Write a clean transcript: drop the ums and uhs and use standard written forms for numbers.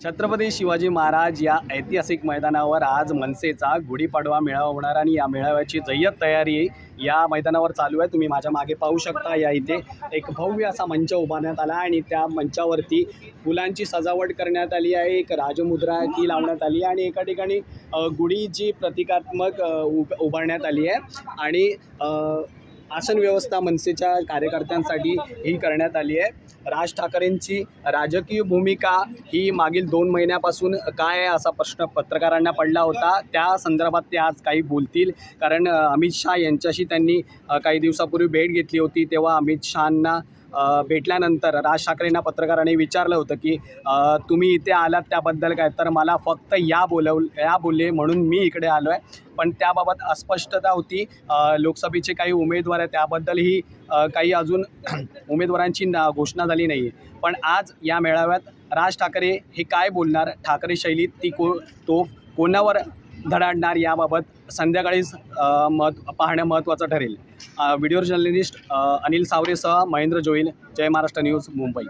छत्रपती शिवाजी महाराज या ऐतिहासिक मैदानावर आज मनसेचा गुढीपाडवा मेळावा होणार आणि या मेळाव्याची जय्यत तयारी या मैदानावर चालू आहे। तुम्ही माझ्या मागे पाहू शकता, या इथे एक भव्य असा मंच उभारण्यात आला आणि त्या मंचावरती फुलांची सजावट करण्यात आली आहे। एक राजमुद्रा ती लावण्यात आली आणि एका ठिकाणी गुढीची प्रतिकात्मक उभारण्यात आली आहे आणि आसन व्यवस्था मनसेच्या कार्यकर्त्यांसाठी ही करण्यात आली आहे। राज ठाकरेंची राजकीय भूमिका ही मागील 2 महिन्यापासून काय आहे असा प्रश्न पत्रकारांना पडला होता। त्या संदर्भात ते आज काही बोलतील, कारण अमित शाह यांच्याशी त्यांनी काही दिवसापूर्वी भेट घेतली होती। तेव्हा अमित शाहांना भेटल्यानंतर राज ठाकरेंना पत्रकारांनी विचारलं होतं की तुम्ही इथे आलात त्याबद्दल काय, तर मला फक्त या बोलले म्हणून मी इकडे आलो आहे। पण त्याबाबत अस्पष्टता होती। लोकसभेचे काही उमेदवार आहेत त्याबद्दलही काही अजून उमेदवारांची घोषणा झाली नाही आहे। पण आज या मेळाव्यात राज ठाकरे हे काय बोलणार, ठाकरे शैलीत ती तो कोणावर धडाडणार याबाबत संध्याकाळीच पाहणं महत्त्वाचं ठरेल। व्हिडिओ जर्नलिस्ट अनिल सावरेसह महेंद्र जोईल, जय महाराष्ट्र न्यूज, मुंबई।